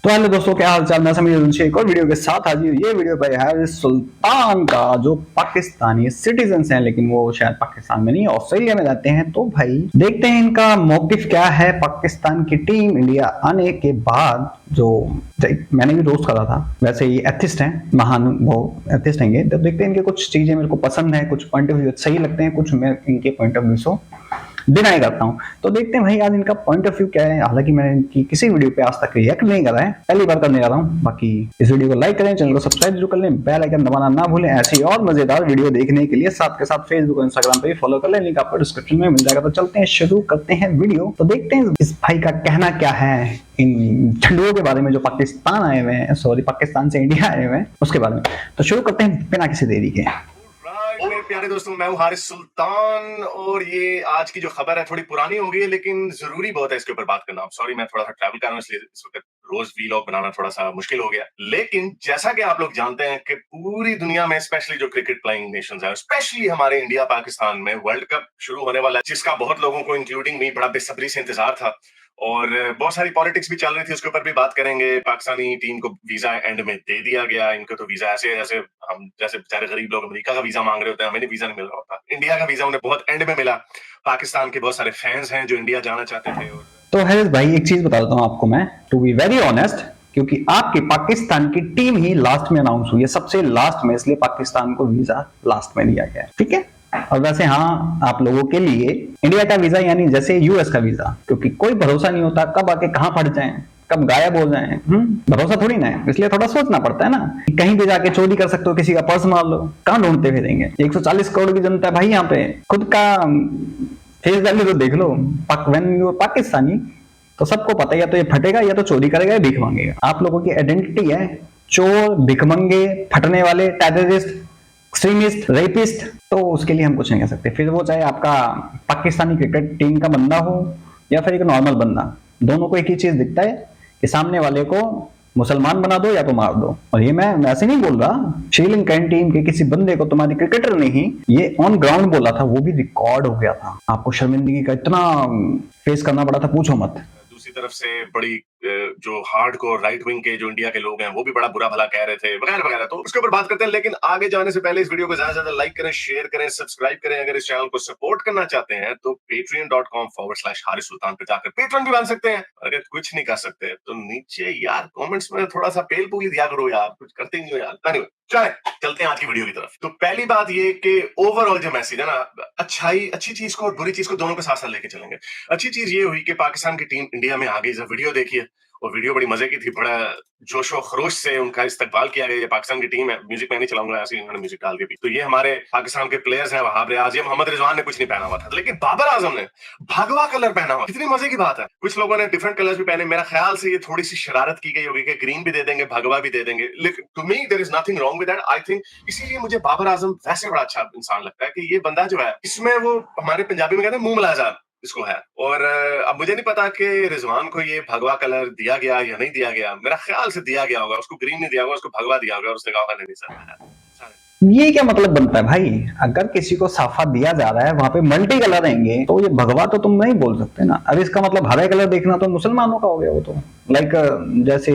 तो हेलो दोस्तों, क्या हाल चाल। मैं समीर एक और वीडियो के साथ हाजिर। ये वीडियो भाई है सुल्तान का, जो पाकिस्तानी सिटीजन हैं लेकिन वो शायद पाकिस्तान में नहीं ऑस्ट्रेलिया में रहते हैं। तो भाई देखते हैं इनका मौकिफ क्या है पाकिस्तान की टीम इंडिया आने के बाद। जो मैंने भी रोस्ट करा था, वैसे ये एथिस्ट हैं, महान वो एथिस्ट हैं। तो देखते हैं इनके कुछ चीजें मेरे को पसंद है, कुछ पॉइंट ऑफ व्यू सही लगते हैं, कुछ मैं इनके पॉइंट ऑफ व्यू से डिनाई करता हूं। तो देखते हैं भाई आज इनका पॉइंट ऑफ व्यू क्या है। हालांकि मैंने इनकी किसी वीडियो पे आज तक रिएक्ट नहीं करा है, पहली बार करने जा रहा हूं। बाकी इस वीडियो को लाइक करें, चैनल को सब्सक्राइब जरूर कर लें, बेल आइकन दबाना ना भूलें ऐसी और मजेदार वीडियो देखने के लिए। साथ के साथ फेसबुक और इंस्टाग्राम पे भी फॉलो कर लें, लिंक आपको डिस्क्रिप्शन में मिल जाएगा। तो चलते हैं, शुरू करते हैं वीडियो। तो देखते हैं इस भाई का कहना क्या है इन झंडुओं के बारे में जो पाकिस्तान आए हुए हैं, सॉरी पाकिस्तान से इंडिया आए हुए हैं उसके बारे में। तो शुरू करते हैं बिना किसी देरी के। मेरे प्यारे दोस्तों, मैं हूं हारिस सुल्तान और ये आज की जो खबर है थोड़ी पुरानी हो गई है लेकिन जरूरी बहुत है इसके ऊपर बात करना। सॉरी, मैं थोड़ा सा ट्रैवल कर रहा हूं इसलिए इस वक्त रोज वीलॉग बनाना थोड़ा सा मुश्किल हो गया। लेकिन जैसा कि आप लोग जानते हैं कि पूरी दुनिया में स्पेशली जो क्रिकेट प्लेइंग नेशंस हैं, स्पेशली हमारे इंडिया पाकिस्तान में वर्ल्ड कप शुरू होने वाला है, जिसका बहुत लोगों को इंक्लूडिंग मी बड़ा बेसब्री से इंतजार था। और बहुत सारी पॉलिटिक्स भी चल रही थी, उसके ऊपर भी बात करेंगे। पाकिस्तानी टीम को वीजा एंड में दे दिया गया। इनको तो वीजा ऐसे जैसे हम जैसे बेचारे गरीब लोग अमेरिका का वीजा मांग रहे होते हैं, हमें वीजा नहीं मिल रहा होता। इंडिया का वीजा उन्हें बहुत एंड में मिला। पाकिस्तान के बहुत सारे फैंस हैं जो इंडिया जाना चाहते थे। तो हैरिस भाई एक चीज बता देता हूँ आपको मैं, टू बी वेरी ऑनेस्ट, क्योंकि आपकी पाकिस्तान की टीम ही लास्ट में अनाउंस हुई है, सबसे लास्ट में, इसलिए पाकिस्तान को वीजा लास्ट में दिया गया है। ठीक है। और वैसे हाँ, आप लोगों के लिए इंडिया का वीजा यानी जैसे यूएस का वीजा, क्योंकि कोई भरोसा नहीं होता कब आके कहां फट जाए, कब गायब हो जाए। भरोसा थोड़ी ना है, इसलिए थोड़ा सोचना पड़ता है ना। कहीं भी जाके चोरी कर सकते हो, किसी का पर्स मार लो, कहां ढूंढते फिरेंगे। 140 करोड़ की जनता है भाई यहाँ पे, खुद का फेस वैल्यू तो देख लो। व्हेन यू पाकिस्तानी तो सबको पता है, या तो ये फटेगा या तो चोरी करेगा या भीख मांगेगा। आप लोगों की आइडेंटिटी है चोर, भिखमंगे, फटने वाले, टेररिस्ट, एक्सट्रीमिस्ट, रेपिस्ट। तो उसके लिए हम कुछ नहीं कह सकते, फिर वो चाहे आपका पाकिस्तानी क्रिकेट टीम का बंदा हो या फिर एक नॉर्मल बंदा। दोनों को एक ही चीज दिखता है कि सामने वाले को मुसलमान बना दो या तो मार दो। और ये मैं ऐसे नहीं बोल रहा, श्रीलंकन टीम के किसी बंदे को तुम्हारी क्रिकेटर ने ही ये ऑन ग्राउंड बोला था, वो भी रिकॉर्ड हो गया था। आपको शर्मिंदगी का इतना फेस करना पड़ा था, पूछो मत। दूसरी तरफ से बड़ी जो हार्डकोर राइट विंग के जो इंडिया के लोग हैं वो भी बड़ा बुरा भला कह रहे थे वगैरह वगैरह। तो उसके ऊपर बात करते हैं, लेकिन आगे जाने से पहले इस वीडियो को ज्यादा से ज्यादा लाइक करें, शेयर करें, सब्सक्राइब करें। अगर इस चैनल को सपोर्ट करना चाहते हैं तो patreon.com/हारिस सुल्तान पे जाकर पेट्रन भी बन सकते हैं। अगर कुछ नहीं कर सकते तो नीचे यार कमेंट्स में थोड़ा सा पेल पूली दिया करो यार, कुछ करते नहीं हो यार। anyway, चलते हैं आज की वीडियो की तरफ। तो पहली बात ये कि ओवरऑल जो मैसेज है ना, अच्छी चीज को और बुरी चीज को दोनों के साथ साथ लेके चलेंगे। अच्छी चीज ये हुई कि पाकिस्तान की टीम इंडिया में आ गई। जब वीडियो देखिए, और वीडियो बड़ी मजे की थी, बड़ा जोशो खरोश से उनका इस्तकबाल किया गया। ये पाकिस्तान की टीम है, म्यूजिक मैं नहीं चलाऊंगा, ऐसे इन्होंने म्यूजिक डाल के भी। तो ये हमारे पाकिस्तान के प्लेयर्स हैं। वहां पे आज ये मोहम्मद रिजवान ने कुछ नहीं पहना हुआ था, लेकिन बाबर आजम ने भगवा कलर पहना हुआ। कितनी मजे की बात है। कुछ लोगों ने डिफरेंट कलर्स भी पहने। मेरा ख्याल से ये थोड़ी सी शरारत की गई होगी कि ग्रीन भी दे देंगे, भगवा भी दे देंगे। लेकिन to me there is nothing wrong with that, I think. इसीलिए मुझे बाबर आजम वैसे बड़ा अच्छा इंसान लगता है कि ये बंदा जो है, इसमें वो हमारे पंजाबी में कहते हैं मुंह मिलाजा इसको है। और अब मुझे नहीं पता कि रिजवान को ये भगवा कलर दिया गया या नहीं दिया गया। मेरा ख्याल से दिया गया होगा, उसको ग्रीन नहीं दिया होगा, उसको भगवा दिया होगा और उसने कहा नहीं सर। ये क्या मतलब बनता है भाई? अगर किसी को साफा दिया जा रहा है, वहां पे मल्टी कलर रहेंगे, तो ये भगवा तो तुम नहीं बोल सकते ना। अब इसका मतलब हरे कलर देखना तो मुसलमानों का हो गया वो तो। लाइक जैसे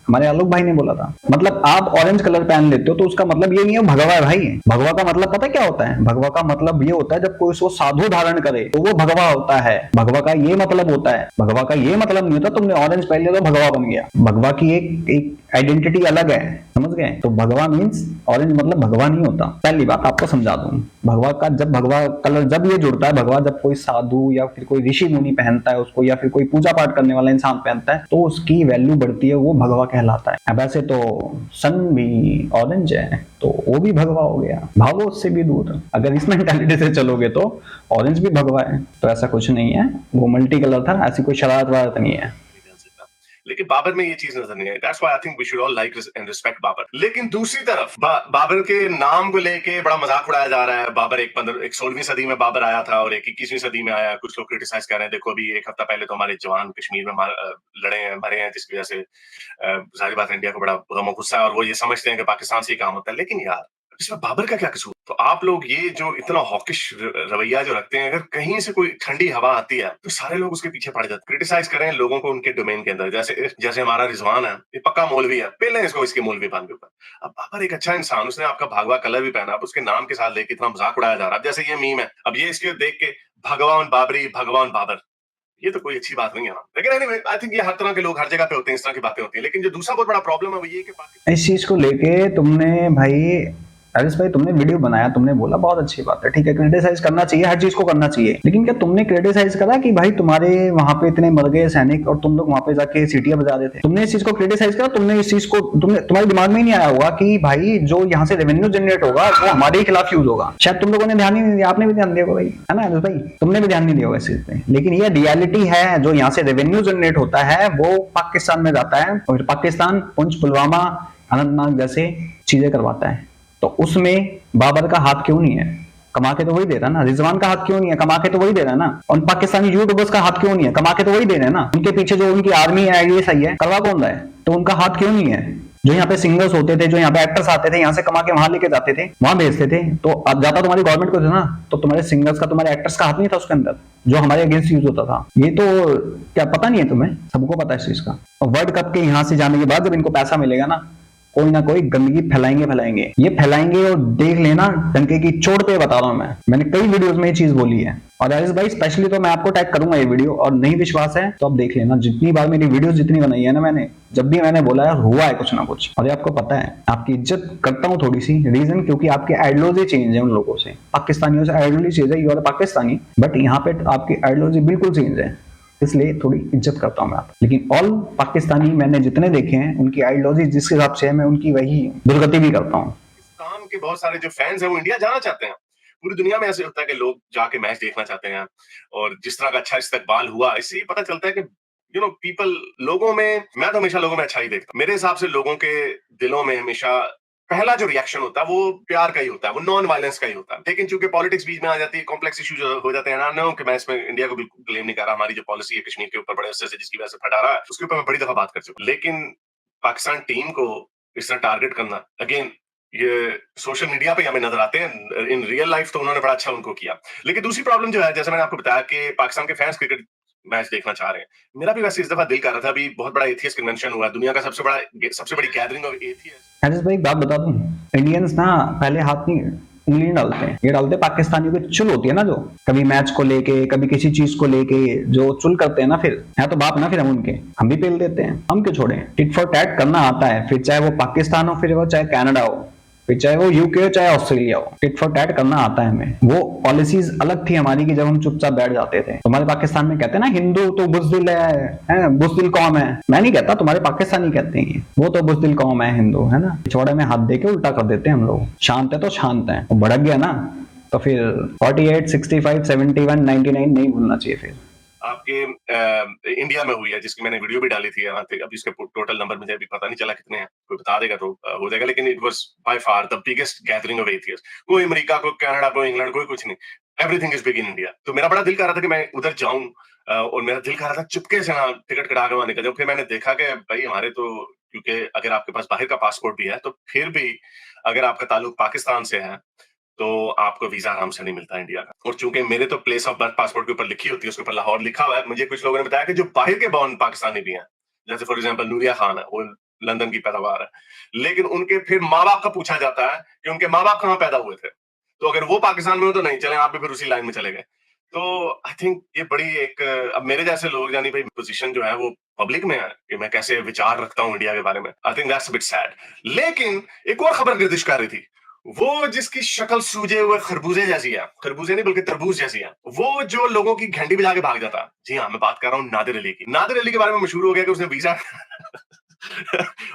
हमारे आलोक भाई ने बोला था, मतलब आप ऑरेंज कलर पहन लेते हो तो उसका मतलब ये नहीं है भगवा है भाई। भगवा का मतलब पता क्या होता है? भगवा का मतलब ये होता है जब कोई उसको साधु धारण करे तो वो भगवा होता है। भगवा का ये मतलब होता है। भगवा का ये मतलब नहीं होता तुमने ऑरेंज पहन लिया तो भगवा बन गया। भगवा की एक आइडेंटिटी अलग है, समझ गए? तो भगवा मीन्स ऑरेंज मतलब भगवा नहीं होता। पहली बात आपको समझा दूं, भगवा का जब भगवा कलर जब ये जुड़ता है, भगवा जब कोई साधु या फिर कोई ऋषि मुनि पहनता है उसको, या फिर कोई पूजा पाठ करने वाला इंसान पहनता है, तो उसकी वैल्यू बढ़ती है, वो भगवा कहलाता है। अब ऐसे तो सन भी ऑरेंज है तो वो भी भगवा हो गया, भागो उससे भी दूर। अगर इस मेंटालिटी से चलोगे तो ऑरेंज भी भगवा है, तो ऐसा कुछ नहीं है, वो मल्टी कलर था, ऐसी कोई शरारत वारत नहीं है। लेकिन बाबर में ये चीज नजर नहीं आई। That's why I think we should all like and respect Babar. लेकिन दूसरी तरफ बाबर के नाम को लेके बड़ा मजाक उड़ाया जा रहा है। बाबर एक 16वीं सदी में बाबर आया था और एक 21वीं सदी में आया। कुछ लोग क्रिटिसाइज कर रहे हैं। देखो अभी एक हफ्ता पहले तो हमारे जवान कश्मीर में लड़े हैं, मरे हैं, जिसकी वजह से जाहिर बात इंडिया को बड़ा गम और गुस्सा है और वो ये समझते हैं कि पाकिस्तान से ही काम होता है। लेकिन यार इसमें बाबर का क्या कसूर? तो आप लोग ये जो इतना हॉकिश रवैया जो रखते हैं, अगर कहीं से कोई ठंडी हवा आती है तो सारे लोग उसके पीछे पड़ जाते हैं। क्रिटिसाइज करें लोगों को उनके डोमेन के अंदर, जैसे जैसे हमारा रिजवान है, ये पक्का मौलवी है, पहले इसको इसके मौलवी पान के ऊपर। अब बाबर एक अच्छा इंसान, उसने आपका भगवा कलर भी पहना, अब उसके नाम के साथ लेके इतना मजाक उड़ाया जा रहा है। अब जैसे ये मीम है, अब ये इसके देख के भगवान बाबरी, भगवान बाबर, ये तो कोई अच्छी बात नहीं है ना। लेकिन एनीवे, आई थिंक ये हर तरह के लोग हर जगह पे होते हैं, इस तरह की बातें होती हैं। लेकिन जो दूसरा बहुत बड़ा प्रॉब्लम है वो ये है कि पाकिस्तान इस चीज को लेके तुमने भाई हरीश भाई तुमने वीडियो बनाया, तुमने बोला बहुत अच्छी बात है, ठीक है, क्रिटिसाइज करना चाहिए, हर चीज को करना चाहिए, लेकिन क्या तुमने क्रिटिसाइज करा कि भाई तुम्हारे वहां पे इतने मर गए सैनिक और तुम लोग वहां पे जाके सीटियां बजा रहे थे? तुमने इस चीज को क्रिटिसाइज करा? तुमने इस चीज को तुम्हारे दिमाग में ही नहीं आया होगा कि भाई जो यहाँ से रेवेन्यू जनरेट होगा वो हमारे ही खिलाफ यूज होगा? शायद तुम लोगों ने ध्यान ही नहीं दिया, आपने भी ध्यान दिया होगा भाई, है ना हरीश भाई? तुमने भी ध्यान नहीं दिया होगा इस चीज पे, लेकिन ये रियलिटी है। जो यहाँ से रेवेन्यू जनरेट होता है वो पाकिस्तान में जाता है और पाकिस्तान पुंछ, पुलवामा, अनंतनाग जैसे चीजें करवाता है। तो उसमें बाबर का हाथ क्यों नहीं है? कमा के तो वही दे रहा है ना। रिजवान का हाथ क्यों नहीं है? कमा के तो वही दे रहा है ना। और पाकिस्तानी यूट्यूबर्स का हाथ क्यों नहीं है? कमा के तो वही दे रहे हैं ना। उनके पीछे जो उनकी आर्मी है, ये सही है, करवा कौन रहा है? तो उनका हाथ क्यों नहीं है? जो यहाँ पे सिंगर्स होते थे, जो यहाँ पे एक्टर्स आते थे, यहाँ से कमा के वहां लेके जाते थे, वहां भेजते थे, तो अब जाता तुम्हारी गवर्नमेंट को था ना। तो तुम्हारे सिंगर्स का, तुम्हारे एक्टर्स का हाथ नहीं था उसके अंदर, जो हमारे अगेंस्ट यूज होता था। ये तो क्या पता नहीं है तुम्हें? सबको पता है इस चीज का। और वर्ल्ड कप के यहाँ से जाने के बाद जब इनको पैसा मिलेगा ना, कोई ना कोई गंदगी फैलाएंगे। ये फैलाएंगे और देख लेना, डंके की चोट पे बता रहा हूं मैंने कई वीडियोस में ये चीज बोली है। और हरीश भाई स्पेशली तो मैं आपको टैग करूंगा ये वीडियो, और नहीं विश्वास है तो आप देख लेना। जितनी बार मेरी वीडियोस जितनी बनाई है ना मैंने, जब भी मैंने बोला है हुआ है कुछ ना कुछ। और ये आपको पता है, आपकी इज्जत करता हूँ थोड़ी सी, रीजन क्योंकि आपकी आइडियोलॉजी चेंज है उन लोगों से। पाकिस्तानियों से आइडियोलॉजी चेंज है, यू आर पाकिस्तानी, बट यहाँ पे आपकी आइडियोलॉजी बिल्कुल चेंज है, इसलिए थोड़ी इज्जत करता हूं मैं आप। लेकिन ऑल पाकिस्तानी मैंने जितने देखे हैं, उनकी आइडियोलॉजी जिस हिसाब से है, मैं उनकी वही दुर्गति भी करता हूँ। पाकिस्तान के बहुत सारे जो फैंस हैं वो इंडिया जाना चाहते हैं। पूरी दुनिया में ऐसे होता है कि लोग जाके मैच देखना चाहते हैं, और जिस तरह का अच्छा इस्तकबाल हुआ, इससे ये पता चलता है कि पीपल, लोगों में, मैं तो हमेशा लोगों में अच्छा ही देखता हूँ। मेरे हिसाब से लोगों के दिलों में हमेशा पहला जो रिएक्शन होता है वो प्यार का ही होता है, वो नॉन वायलेंस का ही होता है। लेकिन चूंकि पॉलिटिक्स बीच में आ जाती है, कॉम्प्लेक्स इश्यूज हो जाते हैं ना, नो कि मैं इसमें इंडिया को बिल्कुल ब्लेम नहीं कर रहा। हमारी जो पॉलिसी है कश्मीर के ऊपर बड़े उससे जिसकी वजह से फटा रहा है, उसके ऊपर मैं बड़ी दफा बात कर चुका हूं। लेकिन पाकिस्तान टीम को इस तरह टारगेट करना, अगेन, ये सोशल मीडिया पे हमें नजर आते हैं, इन रियल लाइफ तो उन्होंने बड़ा अच्छा उनको किया। लेकिन दूसरी प्रॉब्लम जो है, जैसे मैंने आपको बताया कि पाकिस्तान के फैंस क्रिकेट मैच देखना चाह रहे हैं। मेरा भी वैसे इस दफा दिल कर रहा था। अभी बहुत बड़ा एथियस्ट कन्वेंशन हुआ, दुनिया का सबसे बड़ी गैदरिंग ऑफ एथियस्ट। हरीश भाई एक बात बता दूं, इंडियंस ना पहले हाथ नहीं, उंगली नहीं डालते हैं, ये डालते पाकिस्तानियों की चुल होती है ना, जो कभी मैच को लेके, कभी किसी चीज को लेके जो चुल करते हैं ना, फिर है तो बाप ना, फिर हम उनके, हम भी पेल देते हैं। हम क्यों छोड़े? टिट फॉर टैट करना आता है, फिर चाहे वो पाकिस्तान हो, फिर वो चाहे कनाडा हो, फिर चाहे वो यूके हो, चाहे ऑस्ट्रेलिया हो, टिट फॉर टैट करना आता है हमें। वो पॉलिसीज अलग थी हमारी कि जब हम चुपचाप बैठ जाते थे। तुम्हारे पाकिस्तान में कहते हैं ना, हिंदू तो बुजदिल है, बुजदिल कौम है। मैं नहीं कहता, तुम्हारे पाकिस्तानी कहते हैं वो तो बुजदिल कौम है, हिंदू है ना। पिछवाड़े में हाथ देके उल्टा कर देते हैं हम लोग। शांत है तो शांत है, भड़क गया ना तो फिर 48, 65, 71, 99 नहीं भूलना चाहिए। फिर आपके इंडिया में हुई है, जिसकी मैंने वीडियो भी डाली थी यहाँ पे। अभी इसके टोटल नंबर मुझे अभी पता नहीं चला कितने हैं, कोई बता देगा तो हो जाएगा। लेकिन it was by far the biggest gathering of atheist. कोई अमेरिका, कोई कनाडा, कोई इंग्लैंड, कोई कुछ नहीं, everything is big in India. तो मेरा बड़ा दिल कर रहा था कि मैं उधर जाऊं, और मेरा दिल कर रहा था चुपके से ना टिकट कटा के वहां निकल जाऊं। फिर मैंने देखा कि भाई हमारे तो, क्योंकि अगर आपके पास बाहर का पासपोर्ट भी है तो फिर भी अगर आपका ताल्लुक पाकिस्तान से है तो आपको वीजा आराम से नहीं मिलता इंडिया का। और चूंकि मेरे तो प्लेस ऑफ बर्थ पासपोर्ट के ऊपर लिखी होती है, उसके ऊपर लाहौर लिखा हुआ है, मुझे कुछ लोगों ने बताया कि जो बाहर के बॉर्न पाकिस्तानी भी हैं, जैसे फॉर एग्जांपल नूरिया खान है, वो लंदन की पैदावार है, लेकिन उनके फिर माँ बाप का पूछा जाता है कि उनके माँ बाप कहाँ पैदा हुए थे। तो अगर वो पाकिस्तान में हो तो नहीं चले, आप भी फिर उसी लाइन में चले गए। तो आई थिंक ये बड़ी एक, अब मेरे जैसे लोग, यानी भाई पोजीशन जो है वो पब्लिक में है कि मैं कैसे विचार रखता हूँ इंडिया के बारे में, I think that's a bit sad. लेकिन एक और खबर गर्दिश कर रही थी, वो जिसकी शक्ल सूजे हुए खरबूजे जैसी है, खरबूजे नहीं बल्कि तरबूज जैसी है, वो जो लोगों की घंटी बजा के भाग जाता। जी हाँ, मैं बात कर रहा हूँ नादिर अली की। नादिर अली के बारे में मशहूर हो गया कि उसने वीजा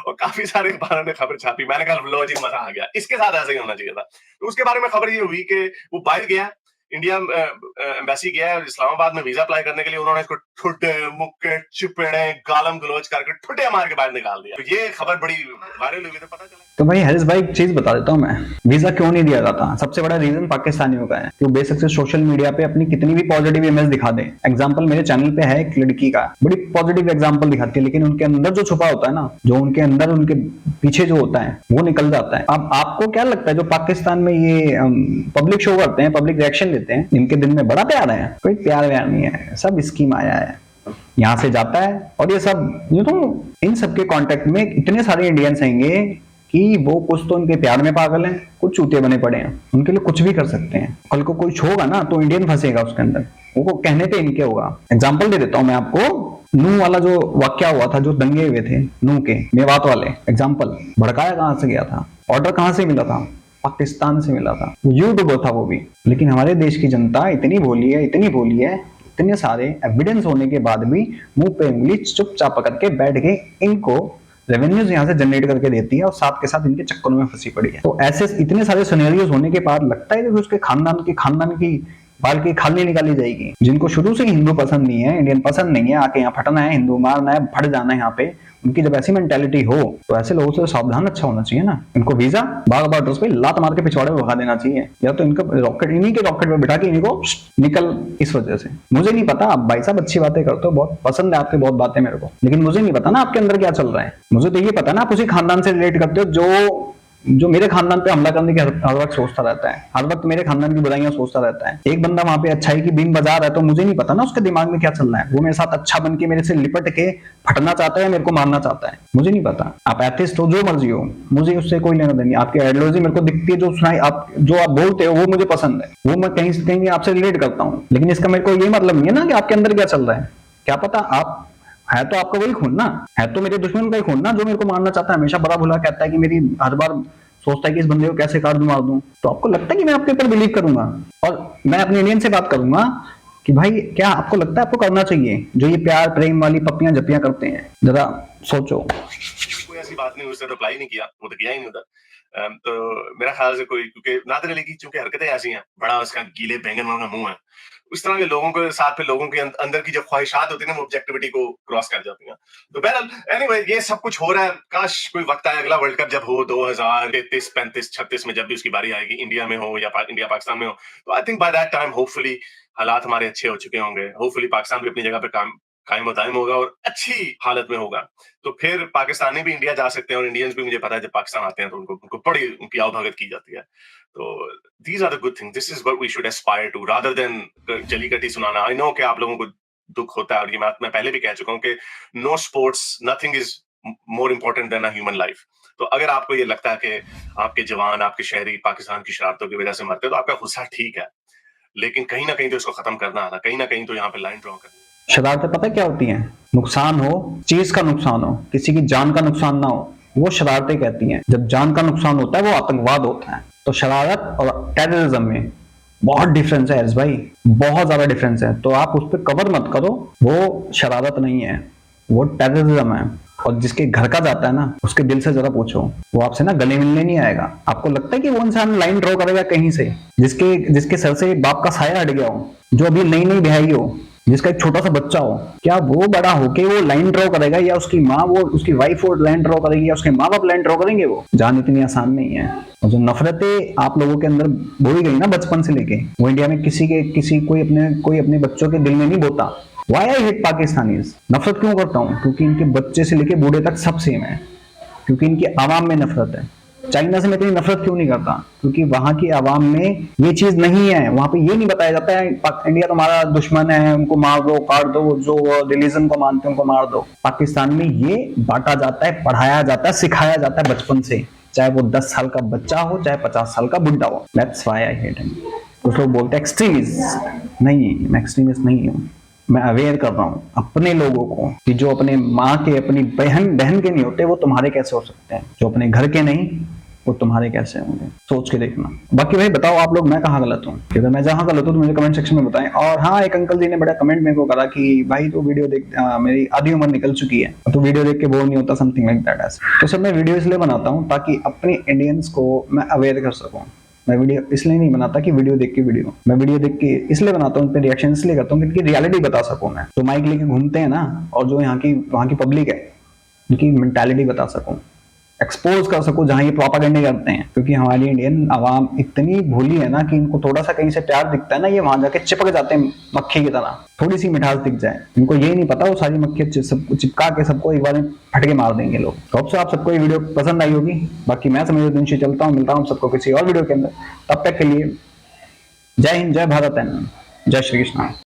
और काफी सारे अखबारों ने खबर छापी। मैंने कहा लो जी, मजा आ गया, इसके साथ ऐसा ही होना चाहिए था। तो उसके बारे में खबर ये हुई कि वो बाहर गया, इंडिया एम्बेसी गया है इस्लामाबाद में वीजा अप्लाई करने के लिए, उन्होंने इसको ठुड्डे मुक्के चिपेड़े गालम गलोच करके ठुड्डे मार के बाहर निकाल दिया। तो ये खबर बड़ी वायरल हुई तो पता चला। तो भाई हरीश भाई एक चीज बता देता हूँ मैं, वीजा क्यों नहीं दिया जाता। सबसे बड़ा रीजन पाकिस्तानियों का है कि वो बेशक से सोशल मीडिया पे अपनी कितनी भी पॉजिटिव इमेज दिखा दे। एग्जांपल मेरे चैनल पे है एक लड़की का, बड़ी पॉजिटिव एग्जांपल दिखाती है, लेकिन उनके अंदर जो छुपा होता है ना, जो उनके अंदर उनके पीछे जो होता है वो निकल जाता है। अब आपको क्या लगता है जो पाकिस्तान में ये पब्लिक शो करते हैं, पब्लिक रिएक्शन लेते हैं, इनके दिल में बड़ा प्यार है? कोई प्यार व्यार नहीं है, सब इसकी माया है। यहाँ से जाता है और ये सब इन सबके कांटेक्ट में इतने सारे इंडियंस आएंगे कि वो कुछ तो उनके प्यार में पागल हैं, कुछ चूते बने पड़े हैं, उनके लिए कुछ भी कर सकते हैं। कल को कुछ होगा ना तो इंडियन फंसेगा उसके अंदर, वो कहने पे इनके होगा। एग्जांपल दे देता हूं मैं आपको, नूह वाला जो वाकया हुआ था, जो दंगे हुए थे नूह के, मेवात वाले। एग्जांपल, भड़काया कहां से गया था, ऑर्डर कहां से मिला था? पाकिस्तान से मिला था। यूट्यूबर था वो भी। लेकिन हमारे देश की जनता इतनी भोली है, इतनी भोली है, इतने सारे एविडेंस होने के बाद भी मुंह पे उंगली चुपचाप पकड़ के बैठ के इनको रेवेन्यूज यहाँ से जनरेट करके देती है और साथ के साथ इनके चक्करों में फंसी पड़ी है। तो ऐसे इतने सारे सिनेरियोज होने के बाद लगता है कि उसके खानदान की बाल की खाल नहीं निकाली जाएगी। जिनको शुरू से हिंदू पसंद नहीं है, इंडियन पसंद नहीं है, आके यहाँ फटना है, हिंदू मारना है, फट जाना है यहाँ पे, उनकी जब ऐसी मेंटेलिटी हो तो ऐसे लोगों से सावधान अच्छा होना चाहिए ना। इनको वीजा बाग बॉर्डर्स पे लात मार के पिछवाड़े में भगा देना चाहिए, या तो इनका रॉकेट, इन्हीं के रॉकेट में बिठा के इनको निकल। इस वजह से मुझे नहीं पता, आप भाई साहब अच्छी बातें करते हो, बहुत पसंद है आपकी बहुत बातें मेरे को, लेकिन मुझे नहीं पता ना आपके अंदर क्या चल रहा है। मुझे तो ये पता ना आप उसी खानदान से रिलेट करते हो जो मेरे खानदान पे हमला करने की हर वक्त सोचता रहता है, हर वक्त मेरे खानदान की बुराइयां सोचता रहता है। एक बंदा वहां पे अच्छाई की बीन बजा रहा है तो मुझे नहीं पता ना उसके दिमाग में क्या चल रहा है। वो मेरे साथ अच्छा बन के मेरे से लिपट के फटना चाहता है, मेरे को मारना चाहता है, मुझे नहीं पता। आप एथिस्ट हो, जो मर्जी हो, मुझे उससे कोई लेना देना नहीं। आपकी आइडियोलॉजी मेरे को दिखती है, जो सुनाई आप जो आप बोलते हो वो मुझे पसंद है, वो मैं कहीं से कहीं आपसे रिलेट करता हूँ, लेकिन इसका मेरे को ये मतलब नहीं है ना कि आपके अंदर क्या चल रहा है। क्या पता, आप है तो आपका वही खून ना, है तो मेरे दुश्मन का ही खून ना, जो मेरे को मारना चाहता है, हमेशा बड़ा भला कहता है कि मेरी हर बार सोचता है कि इस बंदे को कैसे काट दूं, मार दूं। तो आपको लगता है कि मैं आपके ऊपर बिलीव करूंगा और मैं अपने इंडियन से बात करूंगा कि भाई क्या आपको लगता है आपको करना चाहिए जो ये प्यार प्रेम वाली पप्पियां जप्पियां करते हैं? जरा सोचो। कोई ऐसी बात नहीं, उसने रिप्लाई नहीं किया, वो तो किया ही नहीं उधर। तो मेरा ख्याल से कोई, क्योंकि नादिर अली की चूंकि हरकतें ऐसी हैं, बड़ा उसका गीले बैंगन वाला मुंह है, उस तरह के लोगों के साथ फिर लोगों के अंदर की जो ख्वाहिशात होती है ना, वो ऑब्जेक्टिविटी को क्रॉस कर जाती हैं। तो बहरहाल एनीवे ये सब कुछ हो रहा है। काश कोई वक्त आए अगला वर्ल्ड कप जब हो 2033, 35, 36 में, जब भी उसकी बारी आएगी, इंडिया में हो या इंडिया पाकिस्तान में हो, तो I think by that time hopefully हालात हमारे अच्छे हो चुके होंगे। होपफुली पाकिस्तान भी अपनी जगह पे कायम दायम होगा और अच्छी हालत में होगा। तो फिर पाकिस्तानी भी इंडिया जा सकते हैं और इंडियंस भी, मुझे पता है जब पाकिस्तान आते हैं तो उनको बड़ी उनकी आवभगत की जाती है। तो these are the good things. This is what we should aspire to, rather than जलीकटी सुनाना। I know कि आप लोगों को दुख होता है, और ये मैं पहले भी कह चुका हूँ कि no sports, nothing is more important than a human life. तो अगर आपको ये लगता है कि आपके जवान, आपके शहरी पाकिस्तान की शरारतों की वजह से मरते, तो आपका गुस्सा ठीक है, लेकिन कहीं ना कहीं तो इसको खत्म करना आना, कहीं ना कहीं तो यहाँ पे लाइन ड्रॉ करनी। शरारतें पता क्या होती हैं? नुकसान हो, चीज का नुकसान हो, किसी की जान का नुकसान ना हो, वो शरारतें कहती हैं। जब जान का नुकसान होता है वो आतंकवाद होता है। तो शरारत और टेररिज्म में बहुत डिफरेंस है भाई, बहुत ज्यादा डिफरेंस है। तो आप उस पर कवर मत करो, वो शरारत नहीं है, वो टेररिज्म है। और जिसके घर का जाता है ना, उसके दिल से जरा पूछो, वो आपसे ना गले मिलने नहीं आएगा। आपको लगता है कि वो इंसान लाइन ड्रॉ करेगा कहीं से, जिसके सर से बाप का साया हट गया हो, जो अभी नई नई ब्याही हो, जिसका एक छोटा सा बच्चा हो, क्या वो बड़ा होके वो लाइन ड्रॉ करेगा, या उसकी माँ, वो उसकी वाइफ वो लाइन ड्रॉ करेगी, या उसके माँ बाप लाइन ड्रॉ करेंगे? वो जान इतनी आसान नहीं है। और जो नफरतें आप लोगों के अंदर बोई गई ना बचपन से लेके, वो इंडिया में कोई अपने बच्चों के दिल में नहीं बोता। Why I hate Pakistanis? नफरत क्यों करता हूँ? क्योंकि इनके बच्चे से लेके बूढ़े तक सब सेम है, क्योंकि इनकी आवाम में नफरत है। चाइना से मैं इतनी नफरत क्यों नहीं करता? क्योंकि वहां की आवाम में ये चीज नहीं है। वहां पे ये नहीं बताया जाता है इंडिया तुम्हारा दुश्मन है, उनको मार दो, काट दो, जो रिलीजन को मानते हैं उनको मार दो। पाकिस्तान में ये बांटा जाता है, पढ़ाया जाता है, सिखाया जाता है बचपन से, चाहे वो 10 साल का बच्चा हो, चाहे 50 साल का बुढ़ा हो। That's why I hate him. कुछ लोग बोलते हैं एक्सट्रीमिस्ट। नहीं, मैं एक्सट्रीमिस्ट नहीं हूँ। मैं अवेयर कर रहा हूँ अपने लोगों को कि जो अपने माँ के, अपनी बहन के नहीं होते, वो तुम्हारे कैसे हो सकते हैं। जो अपने घर के नहीं, वो तुम्हारे कैसे होंगे, सोच के देखना। बाकी भाई बताओ आप लोग, मैं कहाँ गलत हूँ? अगर मैं जहाँ गलत हूँ तो मुझे कमेंट सेक्शन में बताएं। और हाँ, एक अंकल जी ने बड़ा कमेंट मेरे को करा कि भाई तो वीडियो देख, मेरी आधी उम्र निकल चुकी है तो वीडियो देख के बोर नहीं होता, समथिंग लाइक दैट। तो सर मैं वीडियो इसलिए बनाता हूँ ताकि अपने इंडियंस को मैं अवेयर कर सकूँ मैं वीडियो इसलिए नहीं बनाता कि वीडियो देख के इसलिए बनाता हूँ, उन पे रिएक्शन इसलिए करता हूँ कि इनकी रियलिटी बता सकूं मैं। तो माइक लेके घूमते हैं ना, और जो वहाँ की पब्लिक है, उनकी मेंटालिटी बता सकूं, एक्सपोज कर सकूं जहां ये प्रोपागेंडे करते हैं। क्योंकि हमारी इंडियन आवाम इतनी भोली है ना कि इनको थोड़ा सा कहीं से प्यार दिखता है ना, ये वहां जाके चिपक जाते हैं मक्खी की तरह। थोड़ी सी मिठास दिख जाए, इनको ये नहीं पता वो सारी मक्खी सबको चिपका के सबको एक बार में फटके मार देंगे लोग। तो अब से आप सबको ये वीडियो पसंद आई होगी। बाकी मैं समझ से चलता हूँ, मिलता हूँ सबको किसी और वीडियो के अंदर। तब तक के लिए जय हिंद, जय भारत एंड जय श्री कृष्ण।